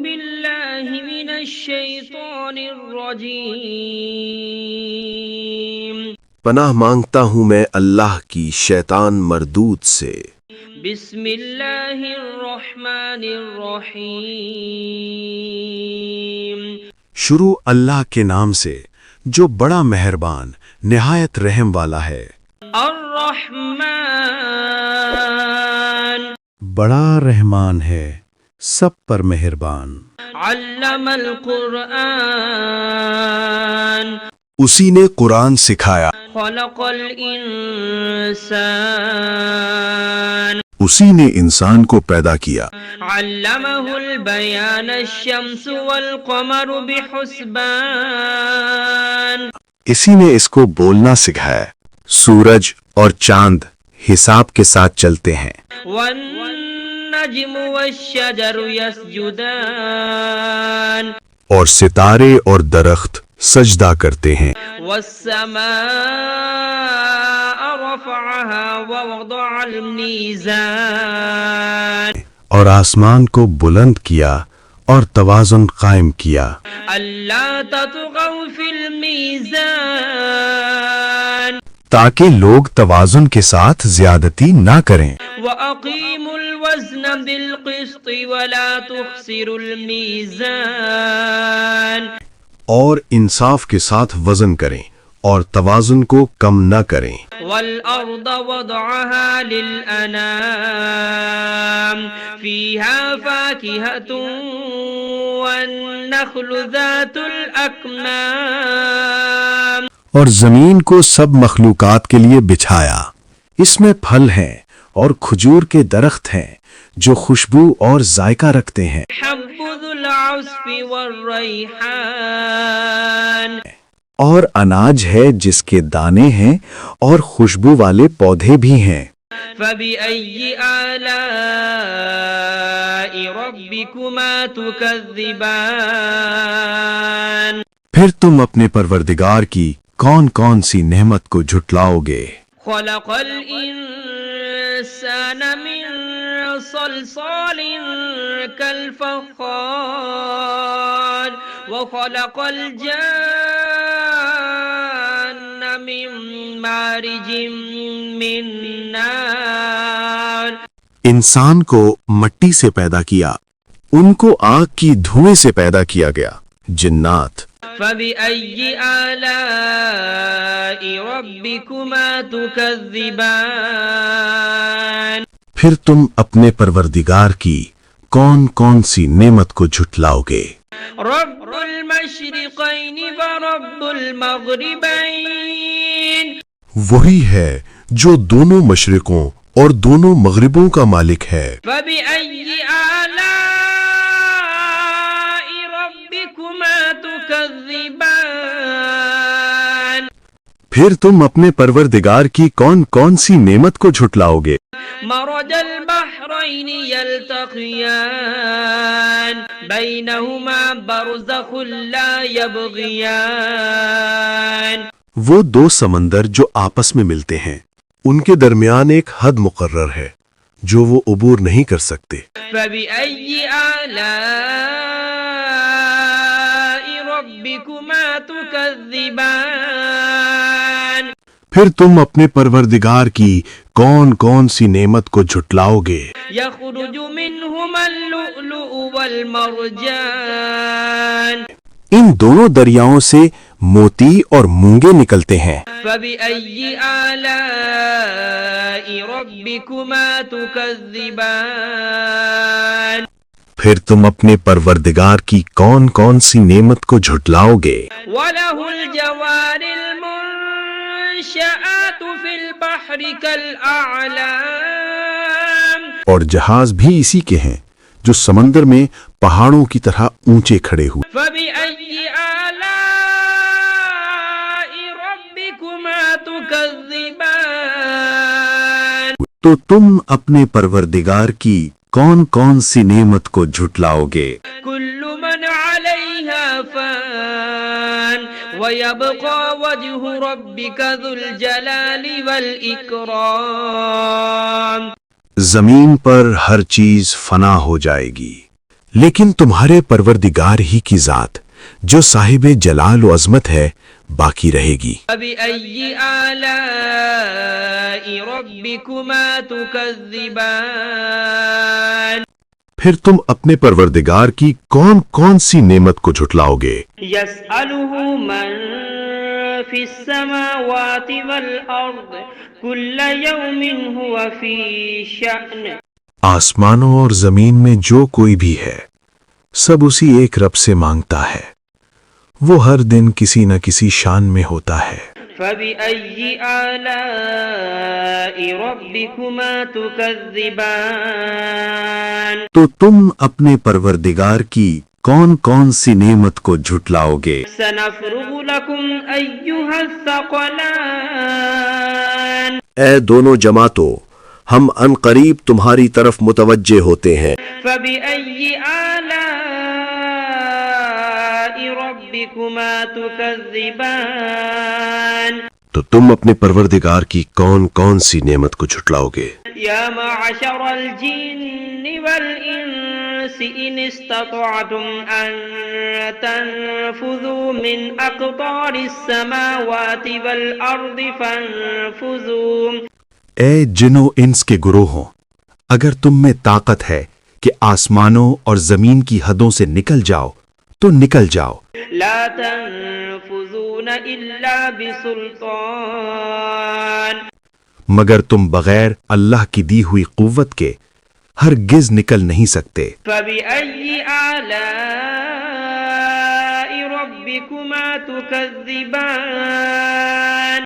بالله من الشيطان الرجيم پناہ مانگتا ہوں میں اللہ کی شیطان مردود سے۔ بسم اللہ الرحمن الرحیم شروع اللہ کے نام سے جو بڑا مہربان نہایت رحم والا ہے۔ الرحمن بڑا رحمان ہے، سب پر مہربان۔ علم القرآن اسی نے قرآن سکھایا، خلق الانسان اسی نے انسان کو پیدا کیا۔ علمہ البیان الشمس والقمر بحسبان اسی نے اس کو بولنا سکھایا، سورج اور چاند حساب کے ساتھ چلتے ہیں۔ والنجم والشجر يسجدان اور ستارے اور درخت سجدہ کرتے ہیں۔ والسماء رفعها ووضع الميزان اور آسمان کو بلند کیا اور توازن قائم کیا، ألا تطغوا في الميزان تاکہ لوگ توازن کے ساتھ زیادتی نہ کریں۔ وأقيموا الوزن بالقسط ولا تخسروا الميزان اور انصاف کے ساتھ وزن کریں اور توازن کو کم نہ کریں۔ والأرض وضعها للأنام فيها فاكهة والنخل ذات الأكمام اور زمین کو سب مخلوقات کے لیے بچھایا، اس میں پھل ہیں اور کھجور کے درخت ہیں جو خوشبو اور ذائقہ رکھتے ہیں۔ حب ذو العصف والريحان اور اناج ہے جس کے دانے ہیں اور خوشبو والے پودے بھی ہیں۔ فبأي آلاء ربكما تكذبان پھر تم اپنے پروردگار کی کون کون سی نعمت کو جھٹلاؤ گے؟ خلق الإنسان من صلصال كالفخار وخلق الجان من مارج من نار انسان کو مٹی سے پیدا کیا، ان کو آگ کی دھوئیں سے پیدا کیا گیا۔ جنات فبأي آلاء ربكما تكذبان پھر تم اپنے پروردگار کی کون کون سی نعمت کو جھٹلاؤ گے؟ رب المشرقين ورب المغربين وہی ہے جو دونوں مشرقوں اور دونوں مغربوں کا مالک ہے۔ فبأي آلاء ربكما تكذبان پھر تم اپنے پروردگار کی کون کون سی نعمت کو جھٹلاؤ گے؟ مرج البحرين يلتقيان بينهما برزخ لا يبغيان وہ دو سمندر جو آپس میں ملتے ہیں، ان کے درمیان ایک حد مقرر ہے جو وہ عبور نہیں کر سکتے۔ فبأي آلاء ربكما تكذبان پھر تم اپنے پروردگار کی کون کون سی نعمت کو جھٹلاؤ گے؟ يخرج منهما اللؤلؤ والمرجان ان دونوں دریاؤں سے موتی اور مونگے نکلتے ہیں۔ فبأي آلاء ربكما تكذبان پھر تم اپنے پروردگار کی کون کون سی نعمت کو جھٹلاؤ گے؟ وله الجوار المنشآت في البحر كالأعلام اور جہاز بھی اسی کے ہیں جو سمندر میں پہاڑوں کی طرح اونچے کھڑے ہوئے۔ فبأي آلاء ربكما تكذبان تو تم اپنے پروردگار کی کون کون سی نعمت کو جھٹلاؤ گے؟ كل من عليها فان ويبقى وجه ربك ذو الجلال والإكرام زمین پر ہر چیز فنا ہو جائے گی، لیکن تمہارے پروردگار ہی کی ذات جو صاحب جلال و عظمت ہے باقی رہے گی۔ فبأي آلاء ربكما تكذبان پھر تم اپنے پروردگار کی کون کون سی نعمت کو جھٹلاؤ گے؟ يسأله من في السماوات والأرض كل يوم هو في شأن آسمانوں اور زمین میں جو کوئی بھی ہے سب اسی ایک رب سے مانگتا ہے، وہ ہر دن کسی نہ کسی شان میں ہوتا ہے۔ فبأي آلاء ربكما تكذبان تو تم اپنے پروردگار کی کون کون سی نعمت کو جھٹلاؤ گے؟ سنفرغ لكم أيها الثقلان اے دونوں جماعتوں، ہم ان قریب تمہاری طرف متوجہ ہوتے ہیں۔ فبأي آلاء ربكما تكذبان تو تم اپنے پروردگار کی کون کون سی نعمت کو جھٹلاؤ گے؟ يا معشر الجن والإنس إن استطعتم أن تنفذوا من أقطار السماوات والأرض فانفذوا اے جن و انس کے گروہوں، اگر تم میں طاقت ہے کہ آسمانوں اور زمین کی حدوں سے نکل جاؤ تو نکل جاؤ، لا تنفذون إلا بسلطان مگر تم بغیر اللہ کی دی ہوئی قوت کے ہرگز نکل نہیں سکتے۔ فبأي آلاء ربكما تكذبان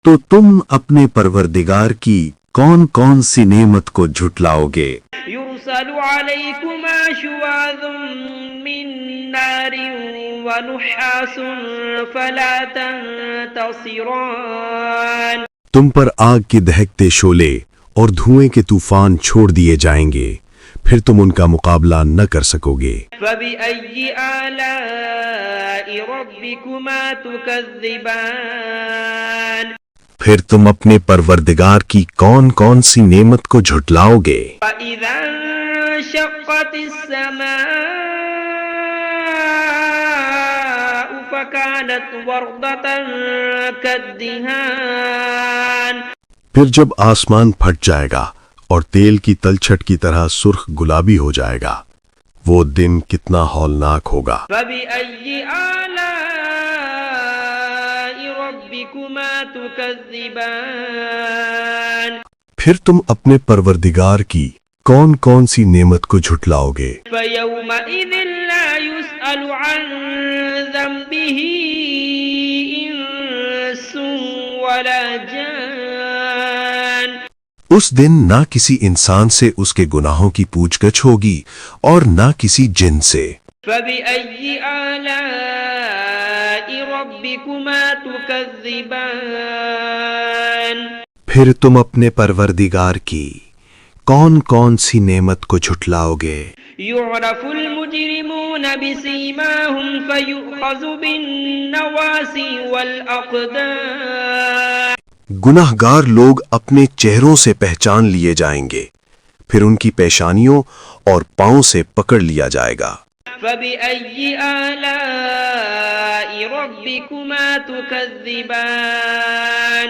تو تم اپنے پروردگار کی کون کون سی نعمت کو جھٹلاؤ گے؟ يرسل عليكما شواظ من نار ونحاس فلا تنتصران تم پر آگ کے دہکتے شعلے اور دھوئیں کے طوفان چھوڑ دیے جائیں گے، پھر تم ان کا مقابلہ نہ کر سکو گے۔ فبأي آلاء ربكما تكذبان پھر تم اپنے پروردگار کی کون کون سی نعمت کو جھٹلاؤ گے؟ فإذا انشقت السماء فكانت وردة كالدهان پھر جب آسمان پھٹ جائے گا اور تیل کی تلچھٹ کی طرح سرخ گلابی ہو جائے گا، وہ دن کتنا ہولناک ہوگا۔ فبأي آلاء ربكما تكذبان پھر تم اپنے پروردگار کی کون کون سی نعمت کو جھٹلاؤ گے؟ فيومئذ لا يسأل عن ذنبه إنس ولا جان اس دن نہ کسی انسان سے اس کے گناہوں کی پوچھ گچھ ہوگی اور نہ کسی جن سے۔ فبأي آلاء ربكما تكذبان پھر تم اپنے پروردگار کی کون کون سی نعمت کو جھٹلاؤ گے؟ يعرف المجرمون بسيماهم فيؤخذ بالنواصي والأقدام گناہ گار لوگ اپنے چہروں سے پہچان لیے جائیں گے، پھر ان کی پیشانیوں اور پاؤں سے پکڑ لیا جائے گا۔ فبأي آلاء ربكما تكذبان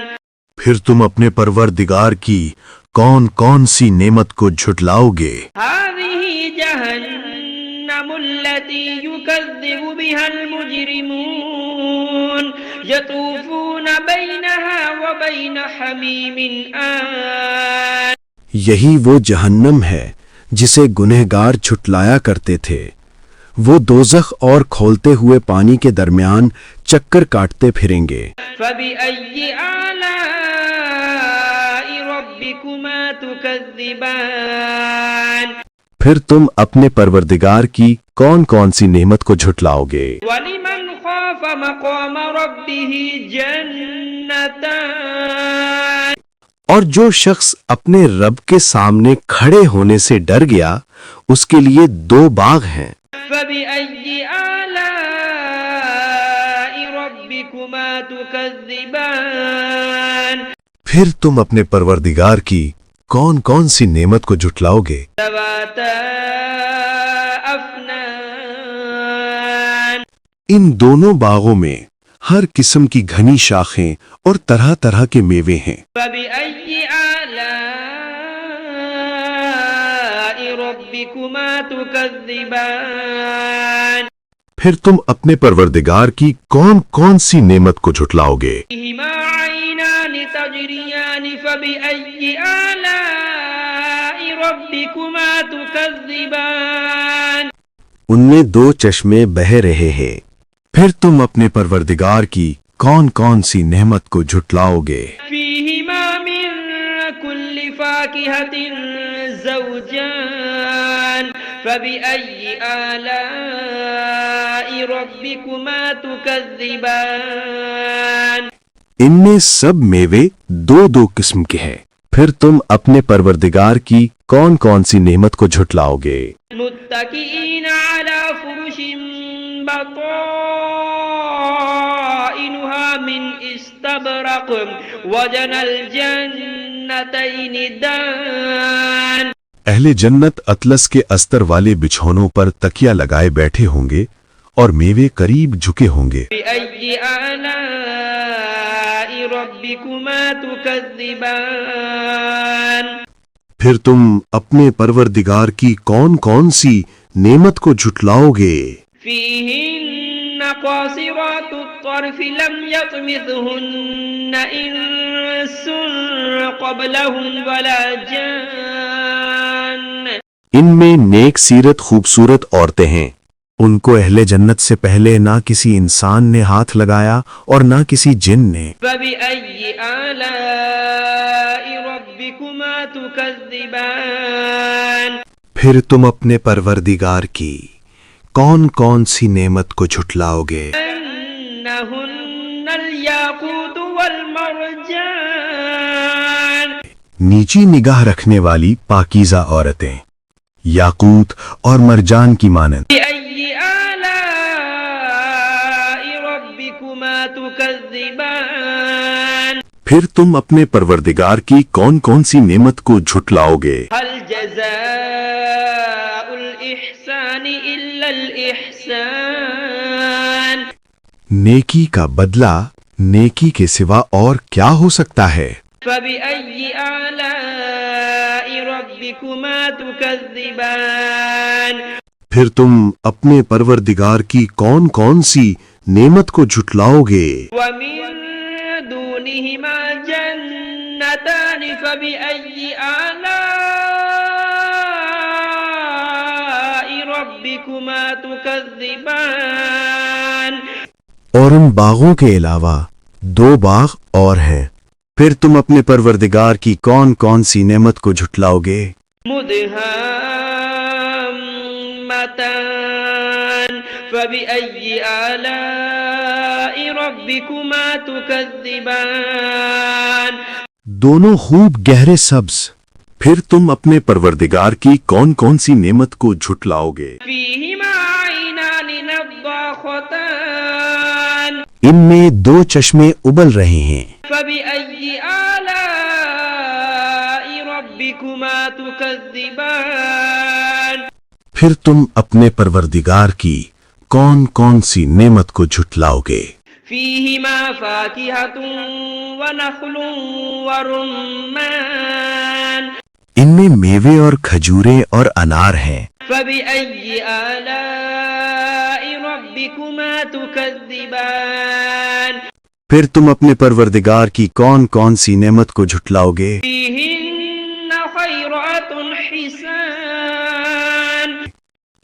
پھر تم اپنے پروردگار کی کون کون سی نعمت کو جھٹلاؤ گے؟ هذه جهنم التي يكذب بها المجرمون يطوفون بينها وبين حميم آن یہی وہ جہنم ہے جسے گنہگار جھٹلایا کرتے تھے، وہ دوزخ اور کھولتے ہوئے پانی کے درمیان چکر کاٹتے پھریں گے۔ فبأي آلاء ربكما تكذبان پھر تم اپنے پروردگار کی کون کون سی نعمت کو جھٹلاؤ گے؟ ولمن خاف مقام ربه جنتان اور جو شخص اپنے رب کے سامنے کھڑے ہونے سے ڈر گیا اس کے لیے 2 باغ ہیں۔ فبأي آلاء ربكما تكذبان پھر تم اپنے پروردگار کی کون کون سی نعمت کو جھٹلاؤ گے؟ ذواتا أفنان ان دونوں باغوں میں ہر قسم کی گھنی شاخیں اور طرح طرح کے میوے ہیں۔ فبأي آلاء ربكما تكذبان پھر تم اپنے پروردگار کی کون کون سی نعمت کو جھٹلاؤ گے؟ فيهما عينان تجريان فبأي آلاء ربكما تكذبان ان میں دو چشمے بہہ رہے ہیں، پھر تم اپنے پروردگار کی کون کون سی نعمت کو جھٹلاؤ گے؟ فيهما من كل فاكهة زوجان فبأي آلاء ربكما تكذبان ان میں سب میوے دو دو قسم کے ہیں، پھر تم اپنے پروردگار کی کون کون سی نعمت کو جھٹلاؤ گے؟ متكئين على فرش بطائنها من استبرق وجنى الجنتين دان اہل جنت اطلس کے استر والے بچھونوں پر تکیہ لگائے بیٹھے ہوں گے اور میوے قریب جھکے ہوں گے۔ بأي آلاء ربكما تكذبان پھر تم اپنے پروردگار کی کون کون سی نعمت کو جھٹلاؤ گے؟ فيهن قاصرات الطرف لم يطمثهن إنس قبلهم ولا جان ان میں نیک سیرت خوبصورت عورتیں ہیں، ان کو اہل جنت سے پہلے نہ کسی انسان نے ہاتھ لگایا اور نہ کسی جن نے۔ فبأي آلاء ربكما تكذبان پھر تم اپنے پروردگار کی کون کون سی نعمت کو جھٹلاؤ گے؟ أنهن الياقوت والمرجان نیچی نگاہ رکھنے والی پاکیزہ عورتیں، یاقوت اور مرجان کی مانند۔ بأي آلاء ربكما تكذبان پھر تم اپنے پروردگار کی کون کون سی نعمت کو جھٹلاؤ گے؟ هل جزاء الإحسان إلا الإحسان نیکی کا بدلہ نیکی کے سوا اور کیا ہو سکتا ہے؟ فبأي آلاء ربكما تكذبان پھر تم اپنے پروردگار کی کون کون سی نعمت کو جھٹلاؤ گے؟ ومن دونهما جنتان فبأي آلاء ربكما تكذبان اور ان باغوں کے علاوہ دو باغ اور ہیں، پھر تم اپنے پروردگار کی کون کون سی نعمت کو جھٹلاؤ گے؟ مدهامتان فبأي آلاء ربكما تكذبان دونوں خوب گہرے سبز، پھر تم اپنے پروردگار کی کون کون سی نعمت کو جھٹلاؤ گے؟ فيهما عينان نضاختان ان میں دو چشمے ابل رہے ہیں، فبأي آلاء ربكما تكذبان پھر تم اپنے پروردگار کی کون کون سی نعمت کو جھٹلاؤ گے؟ فيهما فاكهة ونخل ورمان ان میں میوے اور کھجوریں اور انار ہیں، فبأي آلاء ربكما تكذبان پھر تم اپنے پروردگار کی کون کون سی نعمت کو جھٹلاؤ گے؟ فيهن خيرات حسان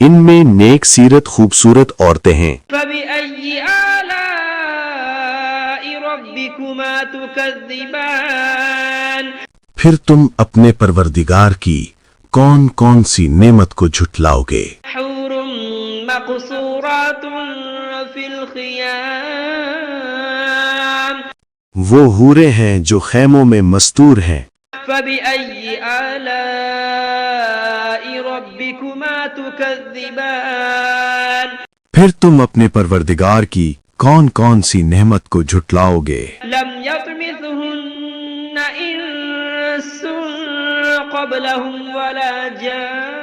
ان میں نیک سیرت خوبصورت عورتیں ہیں، فبأي آلاء ربكما تكذبان پھر تم اپنے پروردگار کی کون کون سی نعمت کو جھٹلاؤ گے؟ حور مقصورات في الخيام وہ حوریں ہیں جو خیموں میں مستور ہیں، فبأي آلاء ربكما تكذبان پھر تم اپنے پروردگار کی کون کون سی نعمت کو جھٹلاؤ گے؟ لم يطمثهن إنس قبلهم ولا جان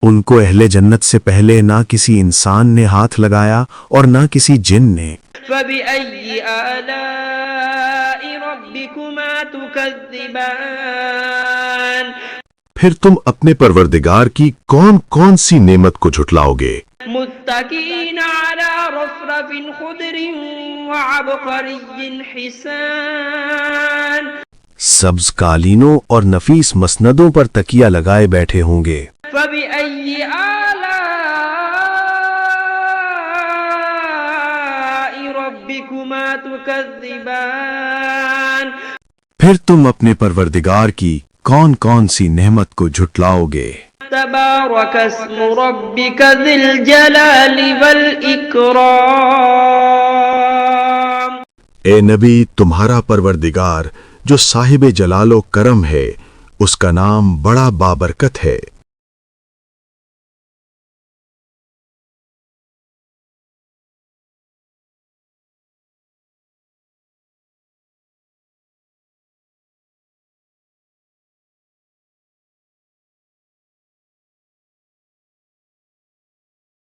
ان کو اہل جنت سے پہلے نہ کسی انسان نے ہاتھ لگایا اور نہ کسی جن نے. فبأي آلاء ربكما تكذبان پھر تم اپنے پروردگار کی کون کون سی نعمت کو جھٹلاؤ گے؟ متكئين على رفرف خضر وعبقري حسان سبز قالینوں اور نفیس مسندوں پر تکیہ لگائے بیٹھے ہوں گے. فبأي آلاء ربكما تكذبان پھر تم اپنے پروردگار کی کون کون سی نعمت کو جھٹلاؤ گے؟ تبارك اسم ربك ذي الجلال والإكرام. اے نبی، تمہارا پروردگار جو صاحب جلال و کرم ہے، اس کا نام بڑا بابرکت ہے.